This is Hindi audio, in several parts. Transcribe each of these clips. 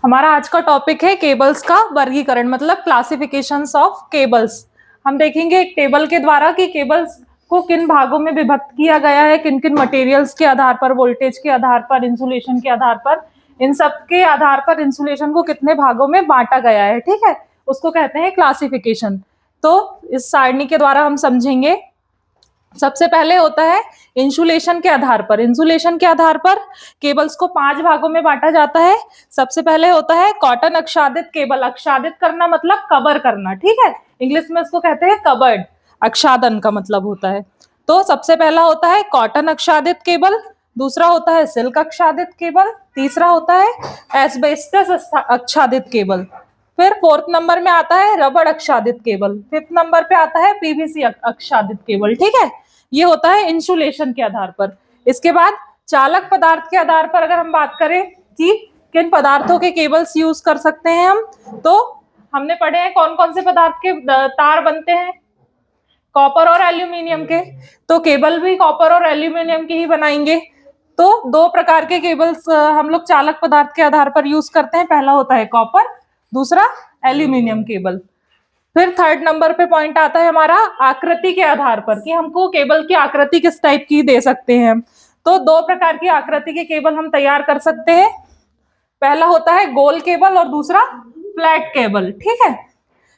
हमारा आज का टॉपिक है केबल्स का वर्गीकरण, मतलब क्लासिफिकेशंस ऑफ केबल्स। हम देखेंगे एक टेबल के द्वारा कि केबल्स को किन भागों में विभक्त किया गया है, किन किन मटेरियल्स के आधार पर, वोल्टेज के आधार पर, इंसुलेशन के आधार पर, इन सब के आधार पर इंसुलेशन को कितने भागों में बांटा गया है। ठीक है, उसको कहते हैं क्लासिफिकेशन। तो इस सारणी के द्वारा हम समझेंगे। सबसे पहले होता है इंसुलेशन के आधार पर। इंसुलेशन के आधार पर केबल्स को 5 भागों में बांटा जाता है। सबसे पहले होता है कॉटन आच्छादित केबल। आच्छादित करना मतलब कवर करना, ठीक है, इंग्लिश में इसको कहते हैं कवर्ड, आच्छादन का मतलब होता है। तो सबसे पहला होता है कॉटन आच्छादित केबल, दूसरा होता है सिल्क आच्छादित केबल, तीसरा होता है एस्बेस्टस आच्छादित केबल, फिर 4th नंबर में आता है रबड़ आच्छादित केबल, 5th नंबर पे आता है पीवीसी आच्छादित केबल। ठीक है, ये होता है इंसुलेशन के आधार पर। इसके बाद चालक पदार्थ के आधार पर अगर हम बात करें कि किन पदार्थों के केबल्स यूज कर सकते हैं हम, तो हमने पढ़े हैं कौन कौन से पदार्थ के तार बनते हैं, कॉपर और एल्यूमिनियम के। तो केबल भी कॉपर और एल्यूमिनियम के ही बनाएंगे। तो 2 प्रकार के केबल्स हम लोग चालक पदार्थ के आधार पर यूज करते हैं। पहला होता है कॉपर, दूसरा एल्यूमिनियम केबल। फिर 3rd नंबर पे पॉइंट आता है हमारा आकृति के आधार पर, कि हमको केबल की आकृति किस टाइप की दे सकते हैं। तो 2 प्रकार की आकृति के केबल हम तैयार कर सकते हैं। पहला होता है गोल केबल और दूसरा फ्लैट केबल। ठीक है,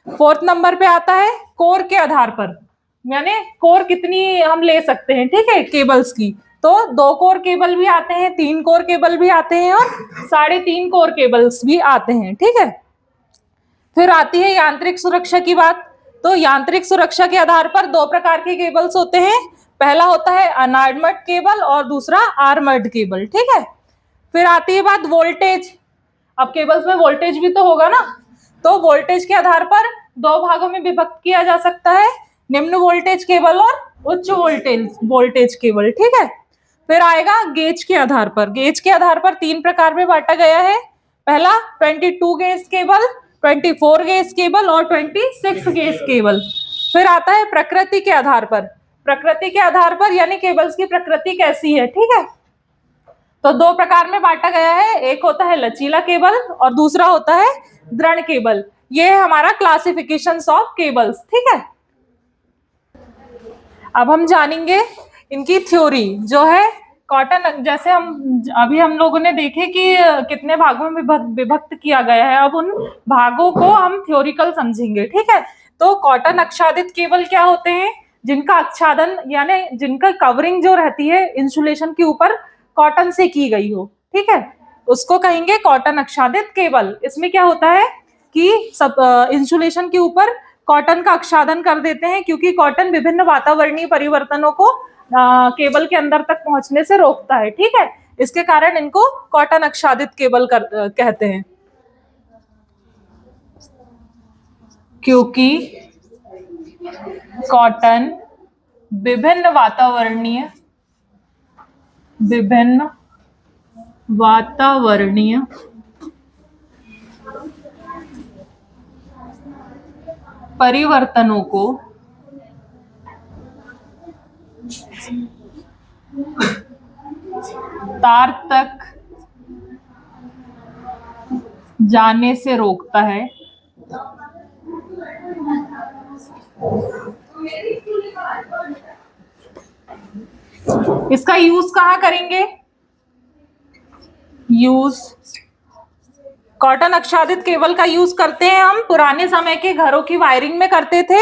4th नंबर पे आता है कोर के आधार पर, यानी कोर कितनी हम ले सकते हैं, ठीक है, केबल्स की। तो 2 कोर केबल भी आते हैं, 3 कोर केबल भी आते हैं और 3.5 कोर केबल्स भी आते हैं। ठीक है, फिर आती है यांत्रिक सुरक्षा की बात। तो यांत्रिक सुरक्षा के आधार पर 2 प्रकार के केबल्स होते हैं। पहला होता है अनआर्मर्ड केबल और दूसरा आर्मर्ड केबल। ठीक है, फिर आती है बात वोल्टेज। अब केबल्स में वोल्टेज भी तो होगा ना, तो वोल्टेज के आधार पर 2 भागों में विभक्त किया जा सकता है, निम्न वोल्टेज केबल और उच्च वोल्टेज केबल। ठीक है, फिर आएगा गेज के आधार पर। गेज के आधार पर 3 प्रकार में बांटा गया है। पहला 22 गेज केबल, 24 गेज केबल और 26 गेज केबल। फिर आता है प्रकृति के आधार पर। प्रकृति के आधार पर यानी केबल्स की प्रकृति कैसी है। ठीक है, तो 2 प्रकार में बांटा गया है, एक होता है लचीला केबल और दूसरा होता है दृढ़ केबल। ये है हमारा क्लासिफिकेशन ऑफ केबल्स। ठीक है, अब हम जानेंगे इनकी थ्योरी जो है कॉटन। जैसे हम लोगों ने देखे कि कितने भागों में विभक्त किया गया है, अब उन भागों को हम थ्योरिकल समझेंगे। ठीक है, तो कॉटन आच्छादित केबल क्या होते हैं, जिनका आच्छादन यानी जिनका कवरिंग जो रहती है इंसुलेशन के ऊपर कॉटन से की गई हो, ठीक है, उसको कहेंगे कॉटन आच्छादित केबल। इसमें क्या होता है कि सब इंसुलेशन के ऊपर कॉटन का आच्छादन कर देते हैं, क्योंकि कॉटन विभिन्न वातावरणीय परिवर्तनों को केबल के अंदर तक पहुंचने से रोकता है। ठीक है, इसके कारण इनको कॉटन आच्छादित केबल कहते हैं, क्योंकि कॉटन विभिन्न वातावरणीय परिवर्तनों को तार तक जाने से रोकता है। इसका यूज कहाँ करेंगे, कॉटन आच्छादित केबल का यूज करते हैं हम पुराने समय के घरों की वायरिंग में करते थे,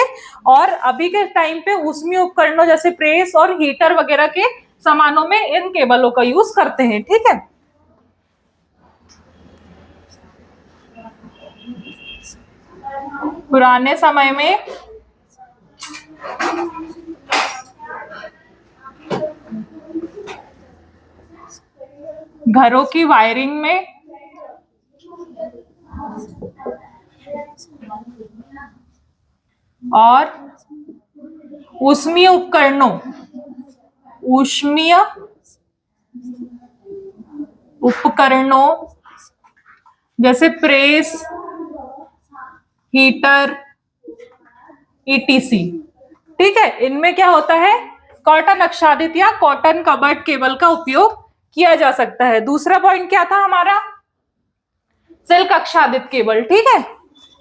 और अभी के टाइम पे ऊष्मीय उपकरणों जैसे प्रेस और हीटर वगैरह के सामानों में इन केबलों का यूज करते हैं। ठीक है, पुराने समय में घरों की वायरिंग में और ऊष्मीय उपकरणों जैसे प्रेस, हीटर, ईटीसी। ठीक है, इनमें क्या होता है, कॉटन आच्छादित या कॉटन कवर्ड केबल का उपयोग किया जा सकता है। दूसरा पॉइंट क्या था हमारा, सिल्क आच्छादित केबल, ठीक है।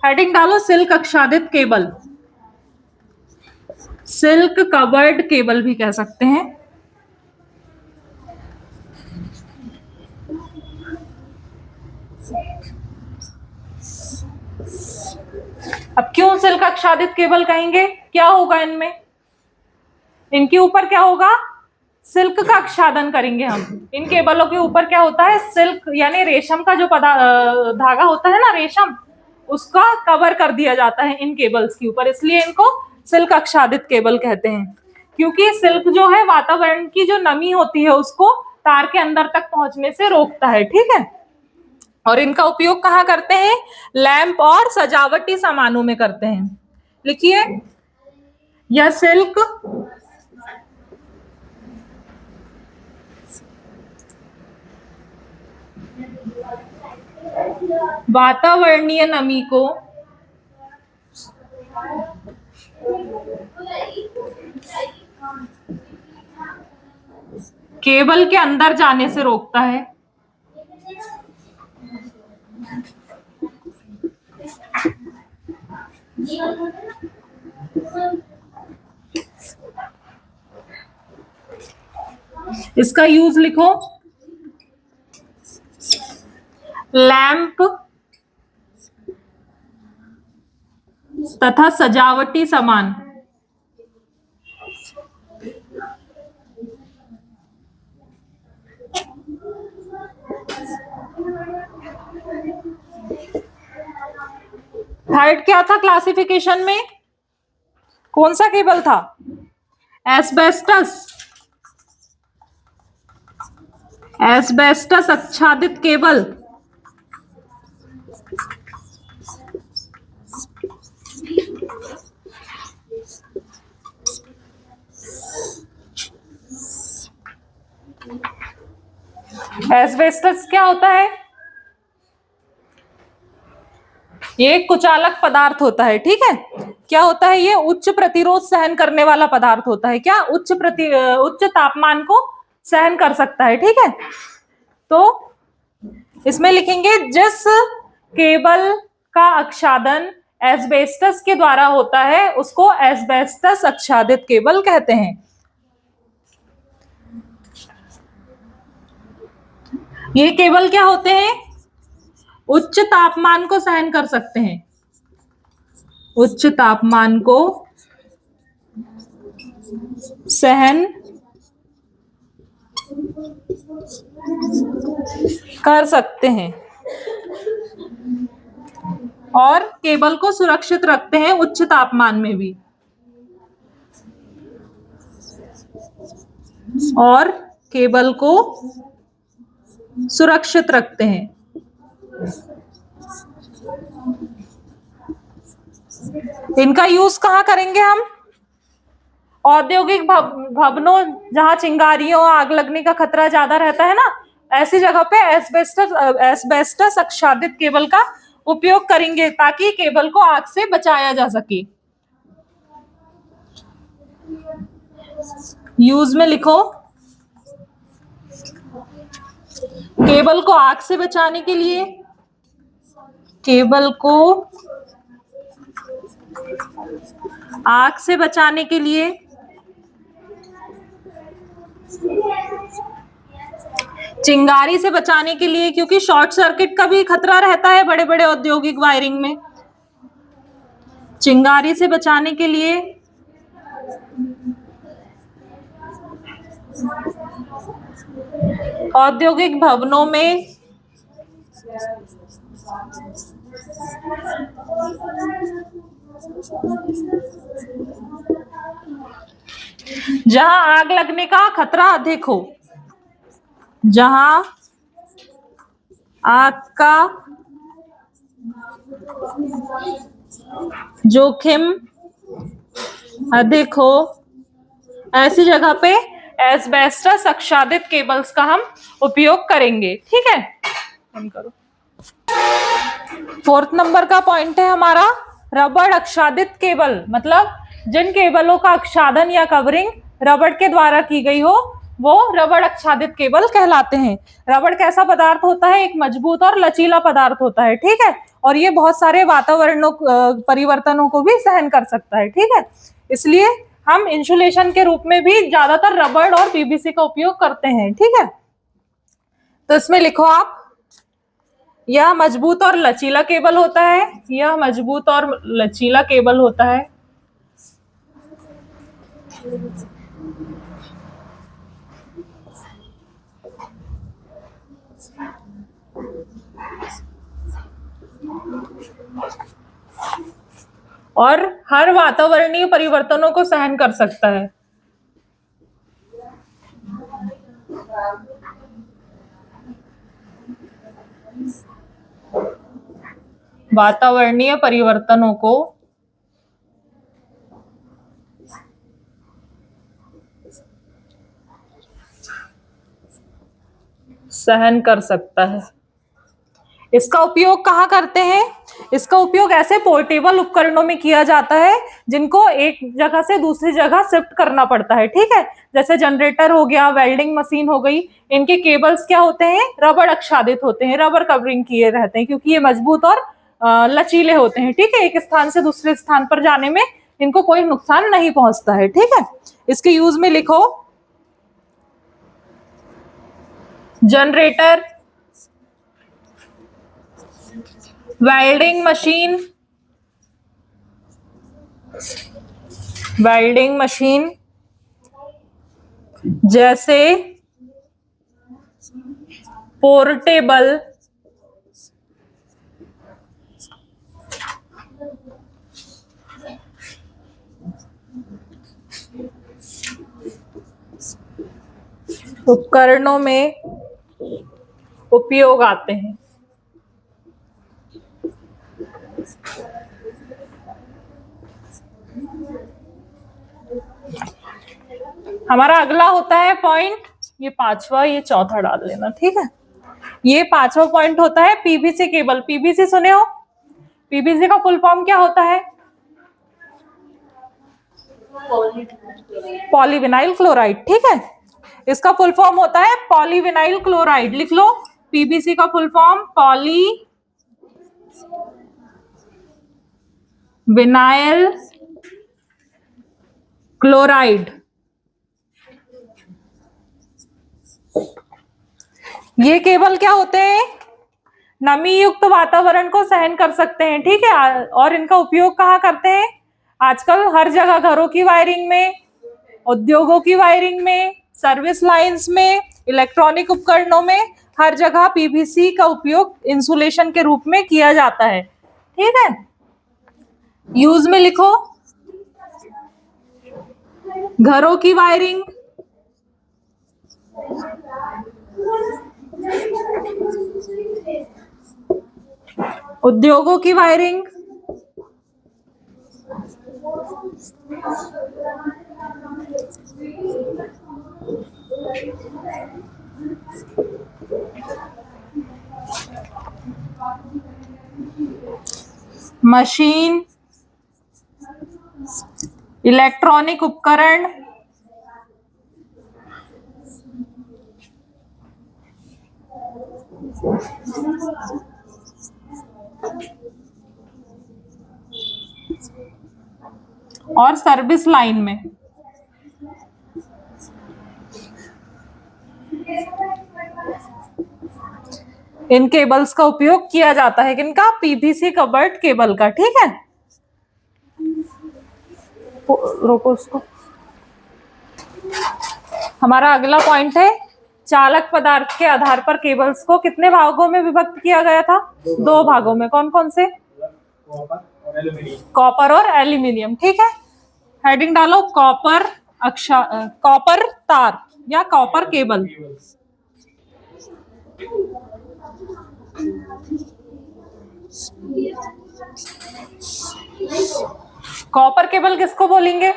हेडिंग डालो सिल्क आच्छादित केबल, सिल्क कवर्ड केबल भी कह सकते हैं। अब क्यों सिल्क आच्छादित केबल कहेंगे, क्या होगा इनमें, इनके ऊपर क्या होगा, सिल्क का आच्छादन करेंगे हम। इन केबलों के ऊपर क्या होता है, सिल्क यानी रेशम का जो धागा होता है ना, रेशम, उसका कवर कर दिया जाता है इन केबल्स के ऊपर, इसलिए इनको सिल्क आच्छादित केबल कहते हैं। क्योंकि सिल्क जो है वातावरण की जो नमी होती है उसको तार के अंदर तक पहुंचने से रोकता है, ठीक है। और इनका उपयोग कहाँ करते हैं, लैंप और सजावटी सामानों में करते हैं। लिखिए, यह सिल्क वातावरणीय नमी को केबल के अंदर जाने से रोकता है। इसका यूज लिखो, लैंप तथा सजावटी सामान। थर्ड क्या था क्लासिफिकेशन में, कौन सा केबल था, एस्बेस्टस, एस्बेस्टस आच्छादित केबल। एस्बेस्टस क्या होता है, ये एक कुचालक पदार्थ होता है, ठीक है। क्या होता है, ये उच्च प्रतिरोध सहन करने वाला पदार्थ होता है। क्या, उच्च तापमान को सहन कर सकता है, ठीक है। तो इसमें लिखेंगे, जिस केबल का आच्छादन एस्बेस्टस के द्वारा होता है उसको एस्बेस्टस आच्छादित केबल कहते हैं। ये केबल क्या होते हैं, उच्च तापमान को सहन कर सकते हैं, उच्च तापमान को सहन कर सकते हैं और केबल को सुरक्षित रखते हैं उच्च तापमान में भी, और केबल को सुरक्षित रखते हैं। इनका यूज कहाँ करेंगे हम, औद्योगिक भवनों, जहां चिंगारियों, आग लगने का खतरा ज्यादा रहता है ना, ऐसी जगह पे एस्बेस्टस आच्छादित केबल का उपयोग करेंगे ताकि केबल को आग से बचाया जा सके। यूज में लिखो, केबल को आग से बचाने के लिए, केबल को आग से बचाने के लिए चिंगारी से बचाने के लिए, क्योंकि शॉर्ट सर्किट का भी खतरा रहता है बड़े बड़े औद्योगिक वायरिंग में, चिंगारी से बचाने के लिए, औद्योगिक भवनों में जहां आग लगने का खतरा अधिक हो, जहां आग का जोखिम अधिक हो, ऐसी जगह पे एस्बेस्टस आच्छादित केबल्स का हम उपयोग करेंगे, ठीक है। करो। फोर्थ नंबर का पॉइंट है हमारा रबड़ आच्छादित केबल, मतलब जिन केबलों का आच्छादन या कवरिंग रबड़ के द्वारा की गई हो वो रबड़ आच्छादित केबल कहलाते हैं। रबड़ कैसा पदार्थ होता है? एक मजबूत और लचीला पदार्थ होता है, ठीक है, और ये बहुत सारे वातावरणों परिवर्तनों को भी सहन कर सकता है, ठीक है। इसलिए हम इंसुलेशन के रूप में भी ज्यादातर रबड़ और पीवीसी का उपयोग करते हैं, ठीक है। तो इसमें लिखो आप, यह मजबूत और लचीला केबल होता है, यह मजबूत और लचीला केबल होता है। और हर वातावरणीय परिवर्तनों को सहन कर सकता है। वातावरणीय परिवर्तनों को सहन कर सकता है। इसका उपयोग कहाँ करते हैं? इसका उपयोग ऐसे पोर्टेबल उपकरणों में किया जाता है जिनको एक जगह से दूसरी जगह शिफ्ट करना पड़ता है, ठीक है। जैसे जनरेटर हो गया, वेल्डिंग मशीन हो गई, इनके केबल्स क्या होते हैं? रबड़ आच्छादित होते हैं, रबर कवरिंग किए रहते हैं, क्योंकि ये मजबूत और लचीले होते हैं, ठीक है। एक स्थान से दूसरे स्थान पर जाने में इनको कोई नुकसान नहीं पहुंचता है, ठीक है। इसके यूज में लिखो, generator, welding machine, welding machine जैसे पोर्टेबल उपकरणों में उपयोग आते हैं। हमारा अगला होता है पॉइंट, ये पांचवा, ये चौथा डाल लेना, ठीक है। ये पांचवा पॉइंट होता है पीवीसी केबल। पीवीसी सुने हो? पीवीसी का फुल फॉर्म क्या होता है? पॉलीविनाइल क्लोराइड, ठीक है। इसका फुल फॉर्म होता है पॉलीविनाइल क्लोराइड। लिख लो, पीवीसी का फुल फॉर्म पॉलीविनाइल क्लोराइड। ये केबल क्या होते हैं? नमी युक्त वातावरण को सहन कर सकते हैं, ठीक है। और इनका उपयोग कहाँ करते हैं? आजकल हर जगह, घरों की वायरिंग में, उद्योगों की वायरिंग में, सर्विस लाइंस में, इलेक्ट्रॉनिक उपकरणों में, हर जगह पीवीसी का उपयोग इंसुलेशन के रूप में किया जाता है, ठीक है। यूज में लिखो, घरों की वायरिंग, उद्योगों की वायरिंग, मशीन, इलेक्ट्रॉनिक उपकरण, और सर्विस लाइन में। इन केबल्स का उपयोग किया जाता है, किनका? पीवीसी कवर्ड केबल का, ठीक है। रोको उसको। हमारा अगला पॉइंट है, चालक पदार्थ के आधार पर केबल्स को कितने भागों में विभक्त किया गया था? दो भागों में। कौन कौन से? कॉपर और एल्यूमिनियम, ठीक है। हेडिंग डालो, कॉपर तार या कॉपर केबल। कॉपर केबल किसको बोलेंगे?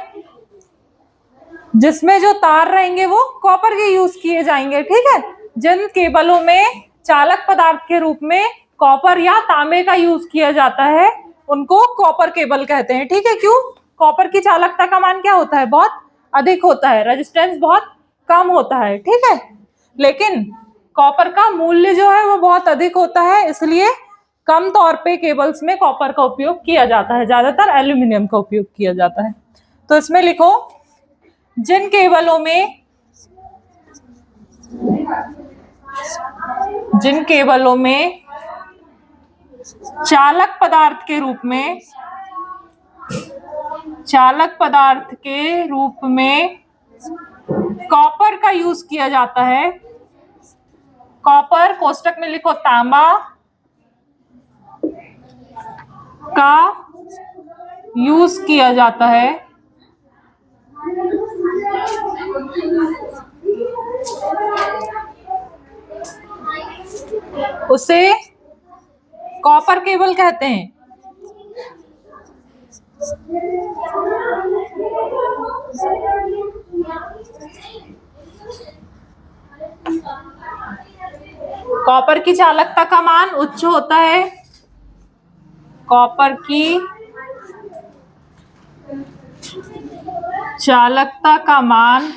जिसमें जो तार रहेंगे वो कॉपर के यूज किए जाएंगे, ठीक है। जिन केबलों में चालक पदार्थ के रूप में कॉपर या तांबे का यूज किया जाता है उनको कॉपर केबल कहते हैं, ठीक है। क्यों? कॉपर की चालकता का मान क्या होता है? बहुत अधिक होता है, रेजिस्टेंस बहुत कम होता है, ठीक है। लेकिन कॉपर का मूल्य जो है वो बहुत अधिक होता है, इसलिए कम तौर पे केबल्स में कॉपर का उपयोग किया जाता है, ज्यादातर एल्यूमिनियम का उपयोग किया जाता है। तो इसमें लिखो, जिन केबलों में चालक पदार्थ के रूप में कॉपर का यूज किया जाता है, कॉपर कोष्टक में लिखो तांबा का यूज किया जाता है, उसे कॉपर केबल कहते हैं। कॉपर की चालकता का मान उच्च होता है, कॉपर की चालकता का मान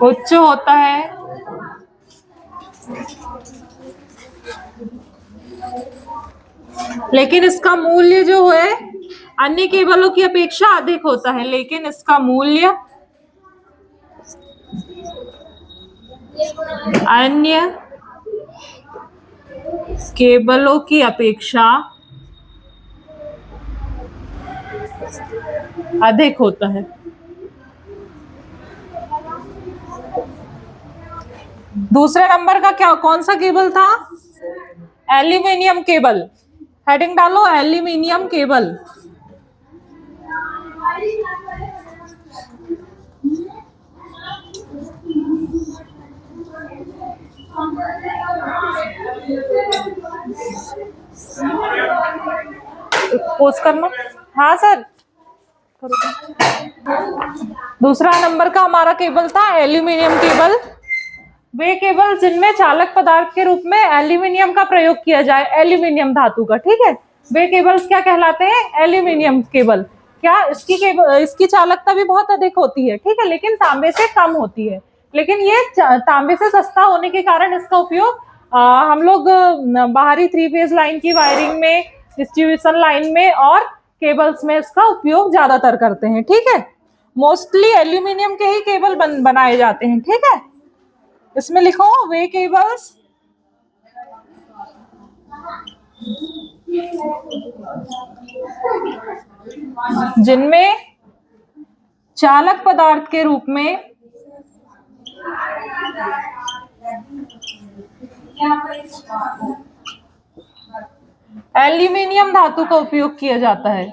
उच्च होता है, लेकिन इसका मूल्य जो है अन्य केबलों की अपेक्षा अधिक होता है, लेकिन इसका मूल्य अन्य केबलों की अपेक्षा अधिक होता है। दूसरे नंबर का कौन सा केबल था? Aluminium cable. हेडिंग डालो एल्यूमिनियम केबल। पोस्ट करना। हाँ सर, दूसरा नंबर का हमारा केबल था एल्यूमिनियम केबल। वे केबल जिनमें चालक पदार्थ के रूप में एल्यूमिनियम का प्रयोग किया जाए, एल्यूमिनियम धातु का, ठीक है, वे केबल्स क्या कहलाते हैं? Aluminium cable. क्या इसकी चालकता भी बहुत अधिक होती है, ठीक है, लेकिन तांबे से कम होती है। लेकिन ये तांबे से सस्ता होने के कारण इसका उपयोग हम लोग बाहरी 3 फेज लाइन की वायरिंग में, डिस्ट्रीब्यूशन लाइन में और केबल्स में इसका उपयोग ज्यादातर करते हैं, ठीक है। मोस्टली एल्यूमिनियम के ही केबल बनाए जाते हैं, ठीक है। इसमें लिखो वे केबल्स जिनमें चालक पदार्थ के रूप में एल्यूमिनियम धातु का उपयोग किया जाता है।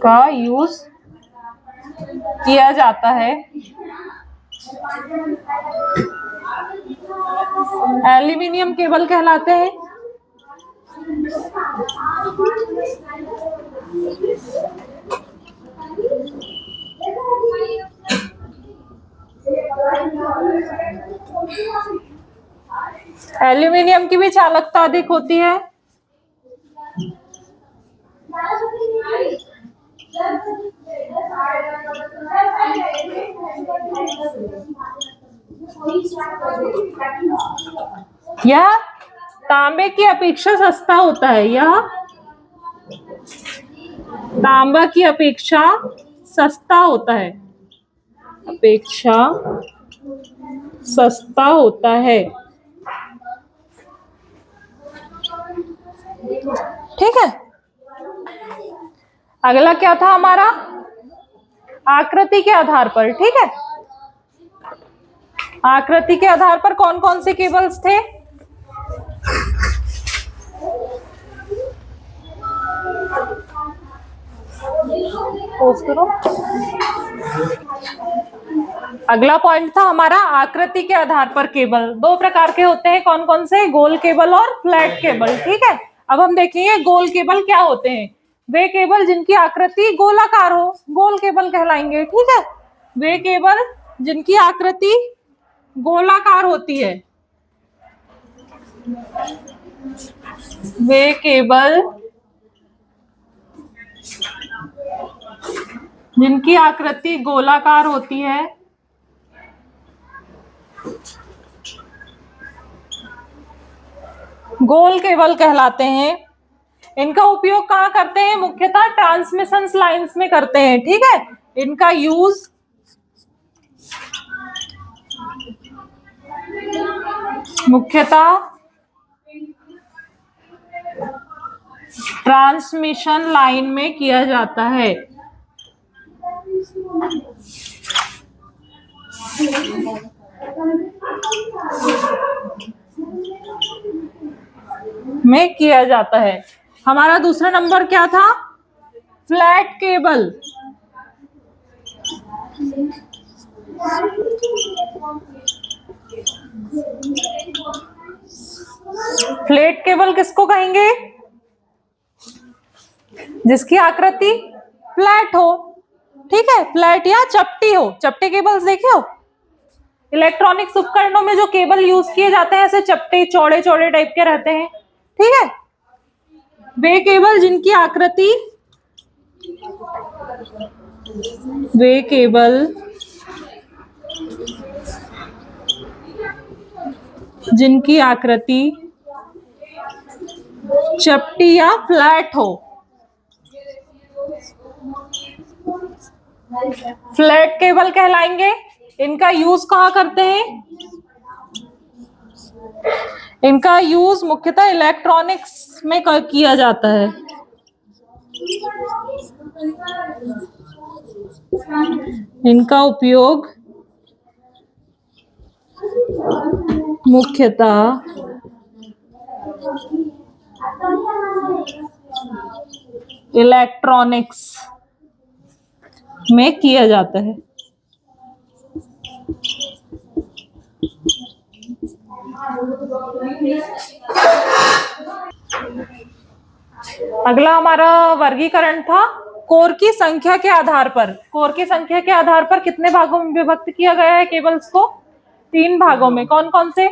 का यूज किया जाता है। एल्यूमिनियम केबल कहलाते हैं। एल्यूमिनियम की भी चालकता अधिक होती है। यह तांबे की अपेक्षा सस्ता होता है। यह तांबा की अपेक्षा सस्ता होता है। अपेक्षा सस्ता होता है, ठीक है। अगला क्या था हमारा? आकृति के आधार पर, ठीक है। आकृति के आधार पर कौन कौन से केबल्स थे? पोस्ट करो। अगला पॉइंट था हमारा आकृति के आधार पर केबल। 2 प्रकार के होते हैं, कौन कौन से? गोल केबल और फ्लैट केबल, ठीक है। अब हम देखेंगे गोल केबल क्या होते हैं। वे केबल जिनकी आकृति गोलाकार हो, गोल केबल कहलाएंगे, ठीक है। वे केबल जिनकी आकृति गोलाकार होती है, वे केबल जिनकी आकृति गोलाकार होती है गोल केबल कहलाते हैं। इनका उपयोग कहाँ करते हैं? मुख्यतः ट्रांसमिशन लाइंस में करते हैं। ठीक है, इनका यूज मुख्यतः ट्रांसमिशन लाइन में किया जाता है। हमारा दूसरा नंबर क्या था? Flat cable. फ्लैट केबल किसको कहेंगे? जिसकी आकृति फ्लैट हो। ठीक है, फ्लैट या चपटी हो। चपटे केबल्स देखे हो? इलेक्ट्रॉनिक्स उपकरणों में जो केबल यूज किए जाते हैं ऐसे चपटे चौड़े चौड़े टाइप के रहते हैं। ठीक है, वे केबल जिनकी आकृति चपटी या फ्लैट हो। फ्लैट केबल कहलाएंगे। इनका यूज कहाँ करते हैं? इनका यूज मुख्यतः इलेक्ट्रॉनिक्स में किया जाता है। इनका उपयोग मुख्यतः इलेक्ट्रॉनिक्स में किया जाता है। अगला हमारा वर्गीकरण था कोर की संख्या के आधार पर। कोर की संख्या के आधार पर कितने भागों में विभक्त किया गया है केबल्स को? 3 भागों में। कौन कौन से?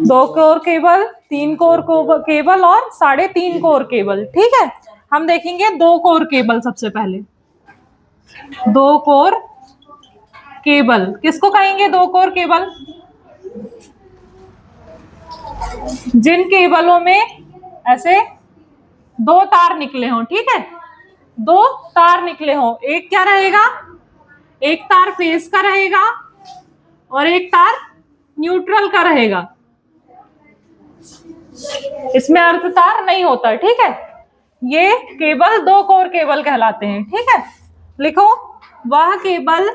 2 कोर केबल, 3 कोर केबल और 3.5 कोर केबल। ठीक है, हम देखेंगे 2 कोर केबल। सबसे पहले 2 कोर केबल किसको कहेंगे? 2 कोर केबल जिन केबलों में ऐसे 2 तार निकले हों। ठीक है, 2 तार निकले हों। एक क्या रहेगा? एक तार फेज का रहेगा और एक तार न्यूट्रल का रहेगा। इसमें अर्ध तार नहीं होता। ठीक है, ये केबल 2 कोर केबल कहलाते हैं। ठीक है, लिखो वह केबल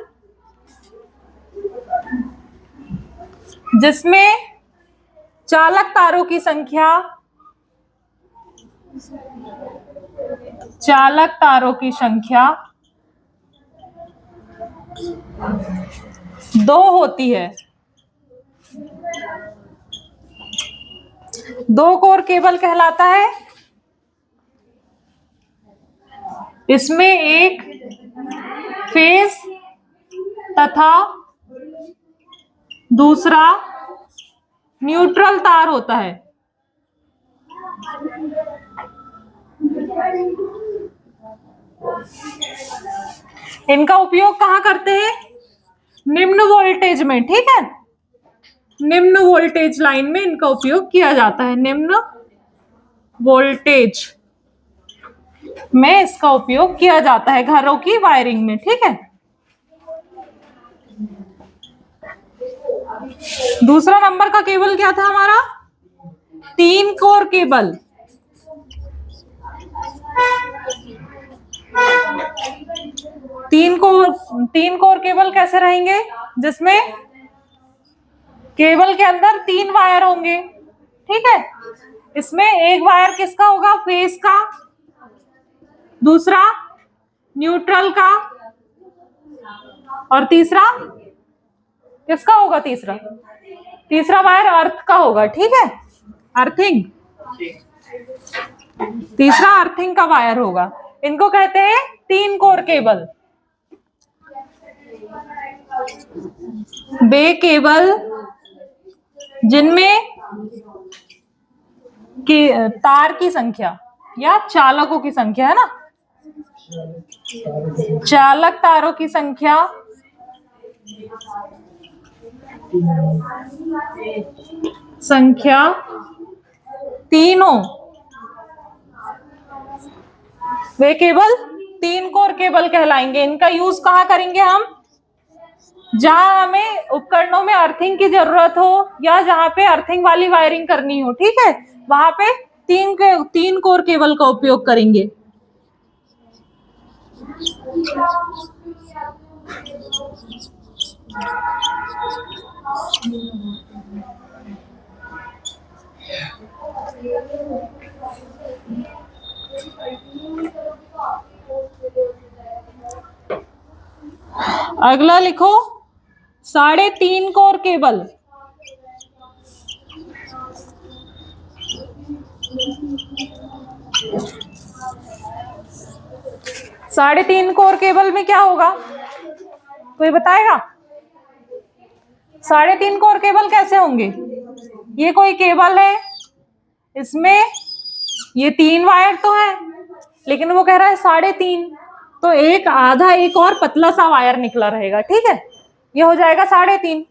जिसमें चालक तारों की संख्या 2 होती है। 2 कोर केबल कहलाता है। इसमें एक फेज तथा दूसरा न्यूट्रल तार होता है। इनका उपयोग कहाँ करते हैं? निम्न वोल्टेज में। ठीक है, निम्न वोल्टेज लाइन में इनका उपयोग किया जाता है। निम्न वोल्टेज में इसका उपयोग किया जाता है घरों की वायरिंग में। ठीक है, दूसरा नंबर का केबल क्या था हमारा? 3 कोर केबल। 3 कोर केबल कैसे रहेंगे? जिसमें केबल के अंदर 3 वायर होंगे। ठीक है, इसमें एक वायर किसका होगा? फेज का, दूसरा न्यूट्रल का और तीसरा किसका होगा? तीसरा वायर अर्थ का होगा। ठीक है, अर्थिंग। तीसरा अर्थिंग का वायर होगा। इनको कहते हैं 3 कोर केबल। वे केबल जिनमें तार की संख्या या चालकों की संख्या है ना, चालक तारों की संख्या तीनों, वे केबल 3 कोर केबल कहलाएंगे। इनका यूज कहाँ करेंगे हम? जहां हमें उपकरणों में अर्थिंग की जरूरत हो या जहां पे अर्थिंग वाली वायरिंग करनी हो, ठीक है, वहां पे 3 कोर केबल का उपयोग करेंगे। अगला लिखो 3.5 कोर केबल। 3.5 कोर केबल में क्या होगा, कोई बताएगा? 3.5 कोर केबल कैसे होंगे? ये कोई केबल है, इसमें ये 3 वायर तो है, लेकिन वो कह रहा है 3.5, तो एक आधा एक और पतला सा वायर निकला रहेगा, ठीक है, ये हो जाएगा 3.5।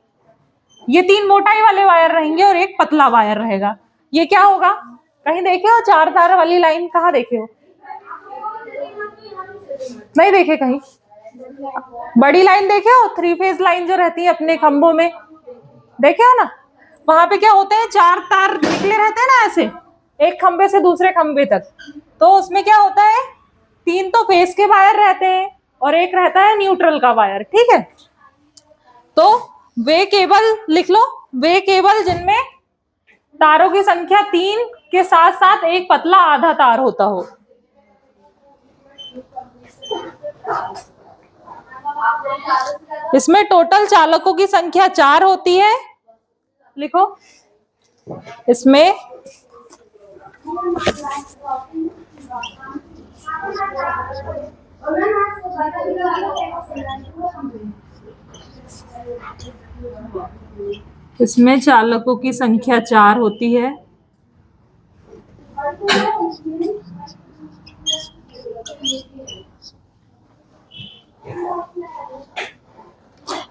ये 3 मोटाई वाले वायर रहेंगे और एक पतला वायर रहेगा। ये क्या होगा? कहीं देखे हो 4 तार वाली लाइन? कहाँ देखे हो? नहीं देखे कहीं? बड़ी लाइन देखे हो? 3 फेज लाइन जो रहती है अपने खंभों में, देखे हो ना? वहां पे क्या होते हैं, 4 तार निकले रहते हैं ना ऐसे, एक खंभे से दूसरे खंभे तक। तो उसमें क्या होता है, 3 तो फेस के वायर रहते हैं और एक रहता है न्यूट्रल का वायर, ठीक है। तो वे केबल लिख लो, वे केबल जिनमें तारों की संख्या 3 के साथ साथ एक पतला आधा तार होता हो। इसमें टोटल चालकों की संख्या 4 होती है, लिखो। इसमें चालकों की संख्या 4 होती है।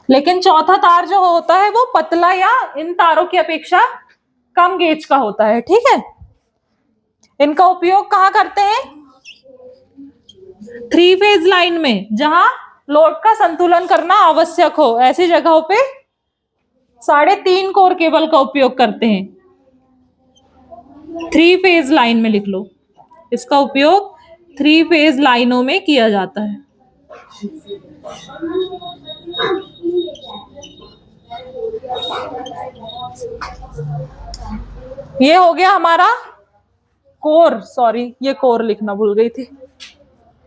लेकिन चौथा तार जो होता है वो पतला या इन तारों की अपेक्षा कम गेज का होता है, ठीक है। इनका उपयोग कहाँ करते हैं? 3 फेज लाइन में, जहां लोड का संतुलन करना आवश्यक हो, ऐसी जगहों पे 3.5 कोर केबल का उपयोग करते हैं। 3 फेज लाइन में लिख लो, इसका उपयोग 3 फेज लाइनों में किया जाता है। ये हो गया हमारा कोर, सॉरी ये कोर लिखना भूल गई थी,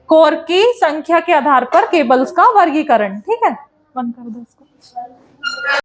कोर की संख्या के आधार पर केबल्स का वर्गीकरण, ठीक है। बंद कर दो इसको।